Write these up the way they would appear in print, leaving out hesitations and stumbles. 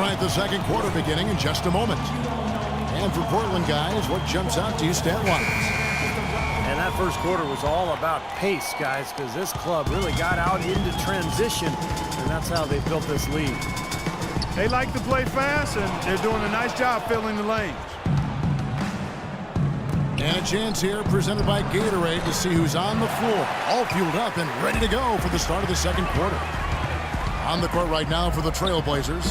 right, the second quarter beginning in just a moment. And for Portland, guys, what jumps out to you stat-wise? And that first quarter was all about pace, guys, because this club really got out into transition, and that's how they built this lead. They like to play fast, and they're doing a nice job filling the lanes. And a chance here presented by Gatorade to see who's on the floor, all fueled up and ready to go for the start of the second quarter. On the court right now for the Trailblazers,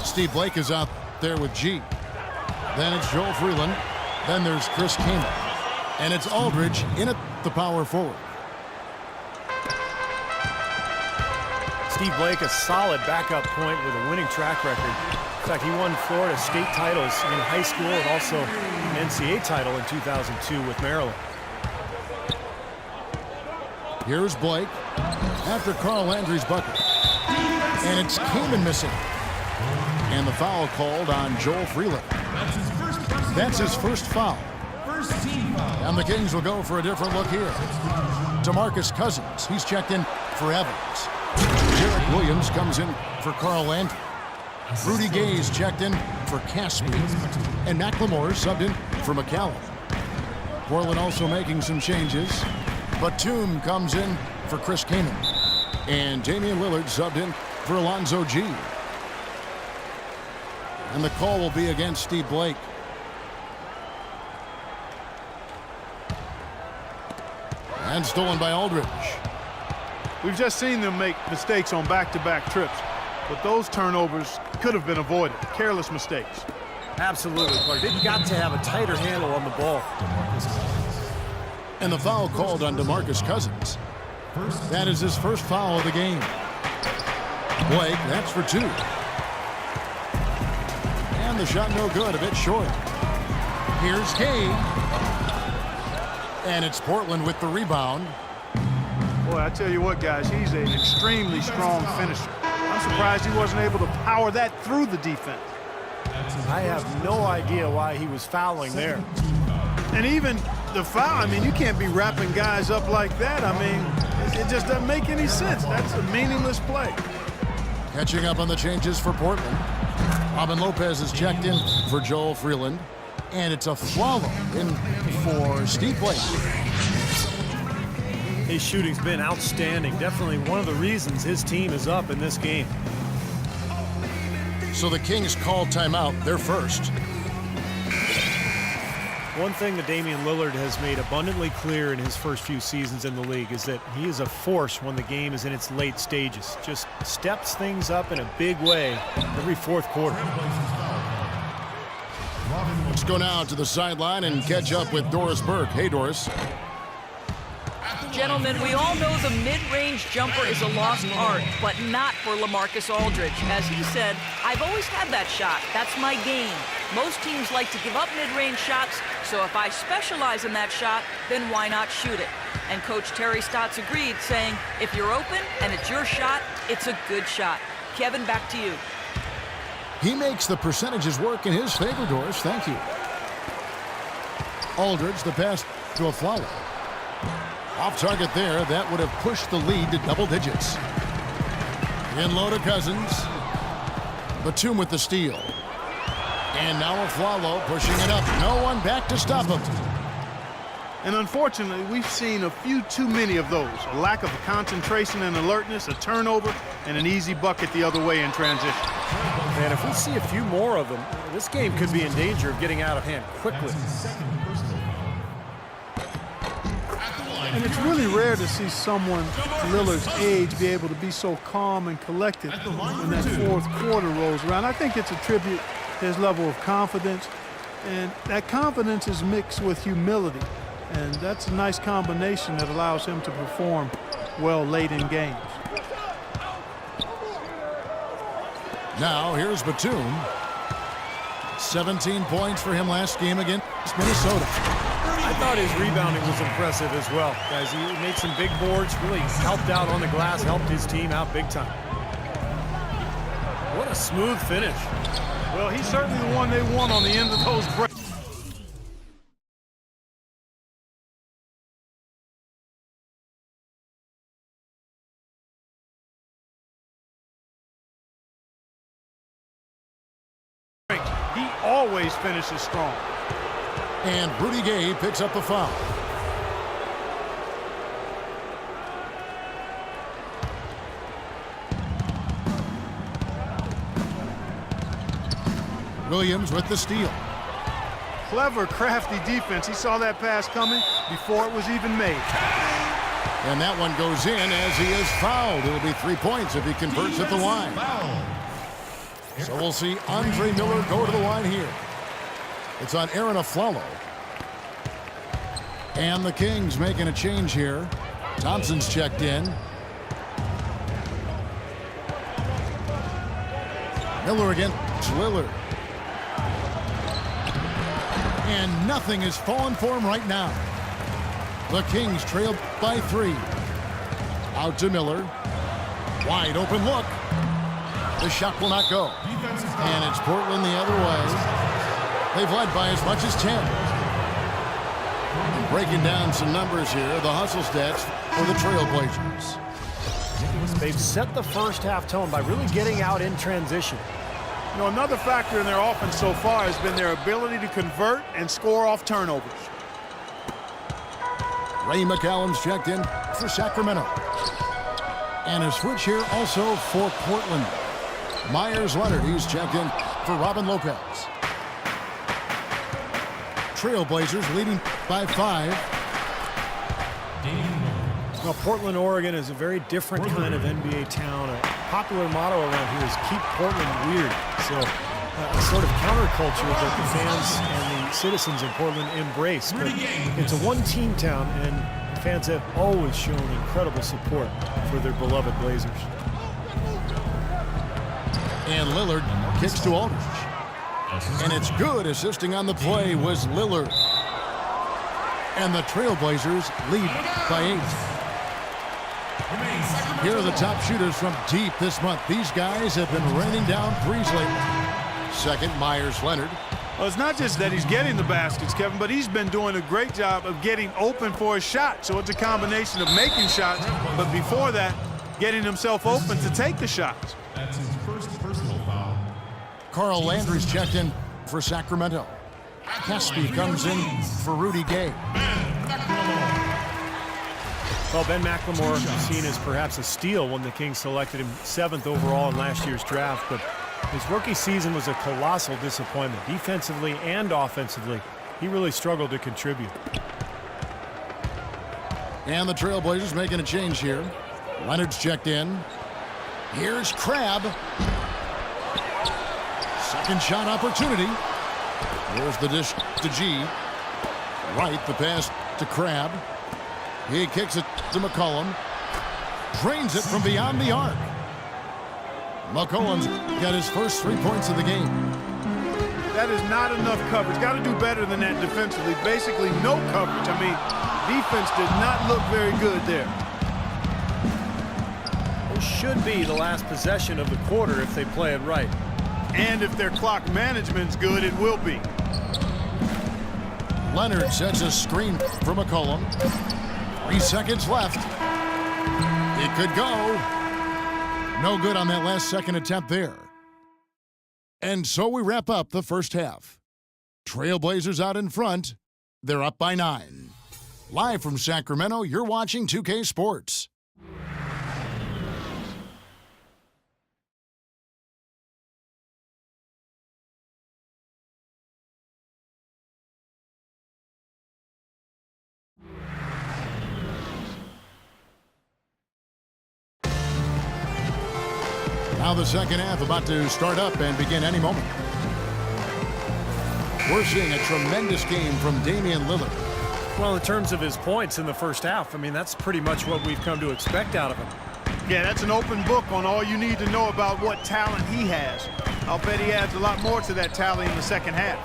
Steve Blake is out there with G. Then it's Joel Freeland. Then there's Chris Kaman. And it's Aldridge in at the power forward. Steve Blake, a solid backup point with a winning track record. In fact, he won Florida State titles in high school and also an NCAA title in 2002 with Maryland. Here's Blake after Carl Landry's bucket. And it's Kaman missing. And the foul called on Joel Freeland. That's his first foul. And the Kings will go for a different look here. DeMarcus Cousins, he's checked in for Evans. Derek Williams comes in for Carl Landry. Rudy Gay's checked in for Caspi. And McLemore subbed in for McCallum. Portland also making some changes. Batum comes in for Chris Kaman. And Damian Lillard subbed in for Alonzo G. And the call will be against Steve Blake. And stolen by Aldridge. We've just seen them make mistakes on back-to-back trips, but those turnovers could have been avoided. Careless mistakes. Absolutely, Clark. They've got to have a tighter handle on the ball. And the foul called on DeMarcus Cousins. That is his first foul of the game. Blake, that's for two. And the shot no good, a bit short. Here's Kay. And it's Portland with the rebound. Boy, I tell you what, guys, he's an extremely strong finisher. I'm surprised he wasn't able to power that through the defense. I have no idea why he was fouling there. And even the foul, I mean, you can't be wrapping guys up like that. I mean, it just doesn't make any sense. That's a meaningless play. Catching up on the changes for Portland. Robin Lopez is checked in for Joel Freeland. And it's a follow in for Steve Blake. His shooting's been outstanding. Definitely one of the reasons his team is up in this game. So the Kings call timeout, their first. One thing that Damian Lillard has made abundantly clear in his first few seasons in the league is that he is a force when the game is in its late stages. Just steps things up in a big way every fourth quarter. Let's go now to the sideline and catch up with Doris Burke. Hey, Doris. Gentlemen, we all know the mid-range jumper is a lost art, but not for LaMarcus Aldridge. As he said, I've always had that shot. That's my game. Most teams like to give up mid-range shots, so if I specialize in that shot, then why not shoot it? And Coach Terry Stotts agreed, saying, if you're open and it's your shot, it's a good shot. Kevin, back to you. He makes the percentages work in his favor, Doris. Thank you. Aldridge, the pass to a Afflalo. Off target there. That would have pushed the lead to double digits. In low to Cousins. Batum with the steal. And now Afflalo pushing it up. No one back to stop him. And unfortunately, we've seen a few too many of those. A lack of concentration and alertness, a turnover, and an easy bucket the other way in transition. And if we see a few more of them, this game could be in danger of getting out of hand quickly. And it's really rare to see someone Lillard's age be able to be so calm and collected when that fourth quarter rolls around. I think it's a tribute to his level of confidence, and that confidence is mixed with humility, and that's a nice combination that allows him to perform well late in games. Now here's Batum. 17 points for him last game against Minnesota. I thought his rebounding was impressive as well. Guys, he made some big boards, really helped out on the glass, helped his team out big time. What a smooth finish. Well, he's certainly the one they want on the end of those breaks. always finishes strong. And Rudy Gay picks up the foul. Williams with the steal. Clever, crafty defense. He saw that pass coming before it was even made. And that one goes in as he is fouled. It'll be 3 points if he converts at the line. So we'll see Andre Miller go to the line here. It's on Aaron Aflalo. And the Kings making a change here. Thompson's checked in. Miller against Lillard. And nothing is falling for him right now. The Kings trail by 3. Out to Miller. Wide open look. The shot will not go. And it's Portland the other way. They've led by as much as 10. And breaking down some numbers here, the hustle stats for the Trailblazers. They've set the first half tone by really getting out in transition. You know, another factor in their offense so far has been their ability to convert and score off turnovers. Ray McCallum's checked in for Sacramento. And a switch here also for Portland. Myers Leonard, he's checked in for Robin Lopez. Trailblazers leading by 5. Well, Portland, Oregon is a very different kind of NBA town. A popular motto around here is keep Portland weird. So a sort of counterculture that the fans and the citizens in Portland embrace. But it's a one-team town, and fans have always shown incredible support for their beloved Blazers. And Lillard kicks to Aldridge. And it's good. Assisting on the play was Lillard. And the Trailblazers lead by 8. Here are the top shooters from deep this month. These guys have been raining down threes lately. Second, Myers Leonard. Well, it's not just that he's getting the baskets, Kevin, but he's been doing a great job of getting open for a shot. So it's a combination of making shots, but before that, getting himself open to take the shots. That's his first personal foul. Carl Landry's checked in for Sacramento. Caspi comes in for Rudy Gay. Well, Ben McLemore is seen as perhaps a steal when the Kings selected him 7th overall in last year's draft, but his rookie season was a colossal disappointment. Defensively and offensively, he really struggled to contribute. And the Trailblazers making a change here. Leonard's checked in. Here's Crabbe. Second shot opportunity. Here's the dish to G. Right, the pass to Crabbe. He kicks it to McCollum. Drains it from beyond the arc. McCollum's got his first 3 points of the game. That is not enough coverage. Got to do better than that defensively. Basically no coverage. I mean, defense did not look very good there. This should be the last possession of the quarter if they play it right. And if their clock management's good, it will be. Leonard sets a screen for McCollum. 3 seconds left. It could go. No good on that last second attempt there. And so we wrap up the first half. Trailblazers out in front. They're up by 9. Live from Sacramento, you're watching 2K Sports. Now the second half about to start up and begin any moment. We're seeing a tremendous game from Damian Lillard. Well, in terms of his points in the first half, I mean, that's pretty much what we've come to expect out of him. Yeah, that's an open book on all you need to know about what talent he has. I'll bet he adds a lot more to that tally in the second half.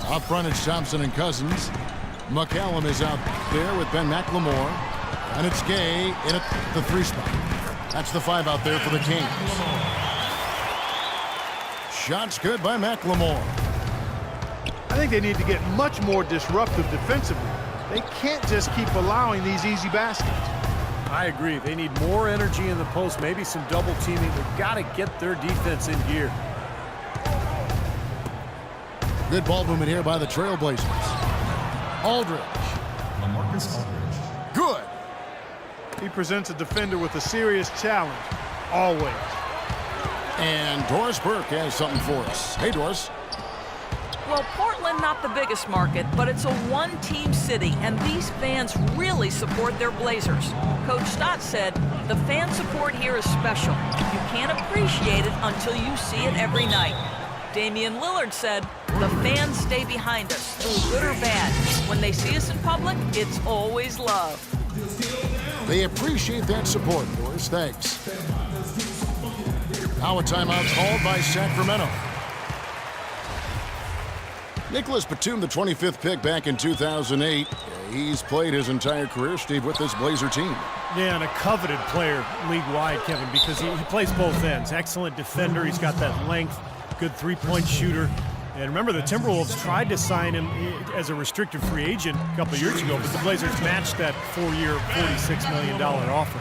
Up front, it's Thompson and Cousins. McCallum is out there with Ben McLemore. And it's Gay in at the 3 spot. That's the 5 out there for the Kings. Shots good by McLemore. I think they need to get much more disruptive defensively. They can't just keep allowing these easy baskets. I agree. They need more energy in the post, maybe some double teaming. They've got to get their defense in gear. Good ball movement here by the Trailblazers. Aldridge. LaMarcus Aldridge. Good. He presents a defender with a serious challenge, always. And Doris Burke has something for us. Hey, Doris. Well, Portland not the biggest market, but it's a one-team city, and these fans really support their Blazers. Coach Stott said, the fan support here is special. You can't appreciate it until you see it every night. Damian Lillard said, the fans stay behind us, through good or bad. When they see us in public, it's always love. They appreciate that support, Doris. Thanks. Now a timeout called by Sacramento. Nicholas Batum, the 25th pick back in 2008. He's played his entire career, Steve, with this Blazer team. Yeah, and a coveted player league-wide, Kevin, because he plays both ends. Excellent defender. He's got that length, good three-point shooter. And remember, the Timberwolves tried to sign him as a restricted free agent a couple of years ago, but the Blazers matched that 4-year, $46 million offer.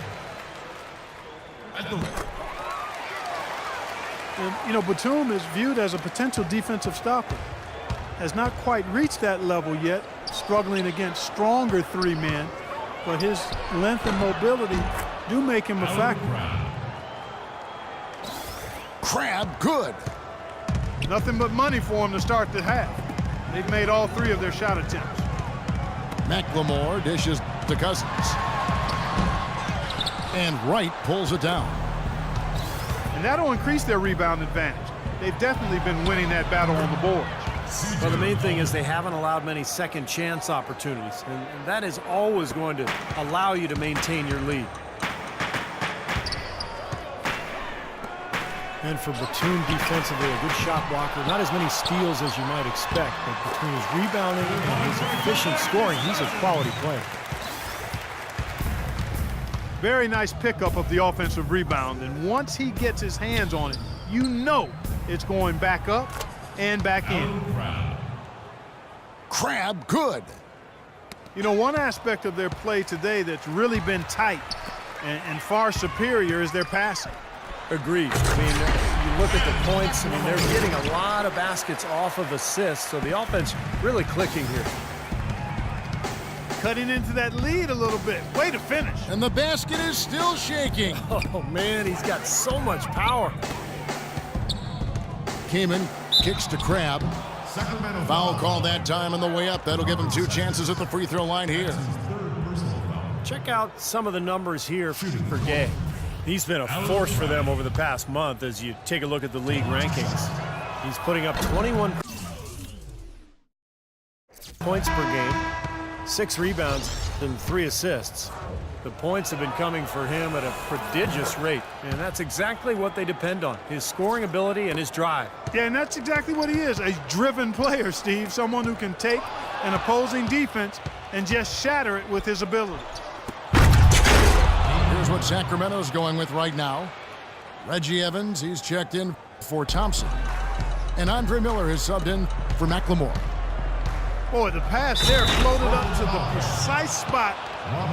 And, you know, Batum is viewed as a potential defensive stopper. Has not quite reached that level yet, struggling against stronger three men, but his length and mobility do make him a factor. Crab, good. Nothing but money for him to start the half. They've made all three of their shot attempts. McLemore dishes to Cousins. And Wright pulls it down. And that'll increase their rebound advantage. They've definitely been winning that battle on the boards. Well, the main thing is they haven't allowed many second chance opportunities, and that is always going to allow you to maintain your lead. And for Batum defensively, a good shot blocker. Not as many steals as you might expect, but between his rebounding and his efficient scoring, he's a quality player. Very nice pickup of the offensive rebound, and once he gets his hands on it, you know it's going back up and back in. Crab, good. You know, one aspect of their play today that's really been tight and far superior is their passing. Agreed. I mean, you look at the points, I mean, they're getting a lot of baskets off of assists, so the offense really clicking here. Cutting into that lead a little bit. Way to finish. And the basket is still shaking. Oh, man, he's got so much power. Kaman kicks to Crab. Sacramento Foul called that time on the way up. That'll give him 2 chances at the free throw line here. Check out some of the numbers here for Gay. He's been a force for them over the past month as you take a look at the league rankings. He's putting up 21 points per game, 6 rebounds, and 3 assists. The points have been coming for him at a prodigious rate, and that's exactly what they depend on, his scoring ability and his drive. Yeah, and that's exactly what he is, a driven player, Steve. Someone who can take an opposing defense and just shatter it with his ability. Here's what Sacramento's going with right now. Reggie Evans, he's checked in for Thompson. And Andre Miller has subbed in for McLemore. Boy, the pass there floated up to the precise spot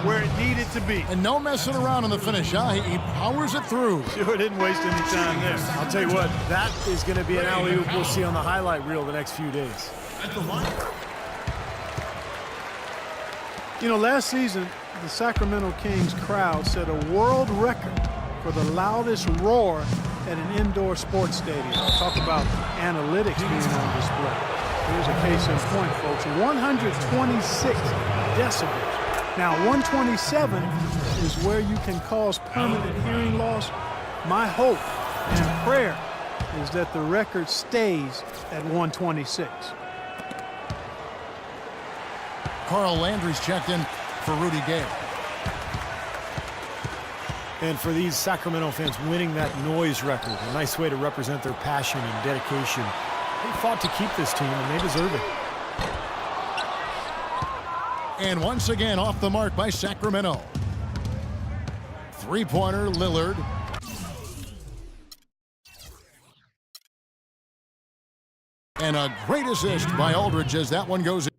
where it needed to be. And no messing around in the finish, huh? He powers it through. Sure didn't waste any time there. I'll tell you what, that is going to be an alley-oop we'll see on the highlight reel the next few days. You know, last season, the Sacramento Kings crowd set a world record for the loudest roar at an indoor sports stadium. Talk about analytics being on display. Here's a case in point, folks. 126 decibels. Now, 127 is where you can cause permanent hearing loss. My hope and prayer is that the record stays at 126. Carl Landry's checked in for Rudy Gay. And for these Sacramento fans, winning that noise record, a nice way to represent their passion and dedication. They fought to keep this team, and they deserve it. And once again, off the mark by Sacramento. Three-pointer, Lillard. And a great assist by Aldridge as that one goes in.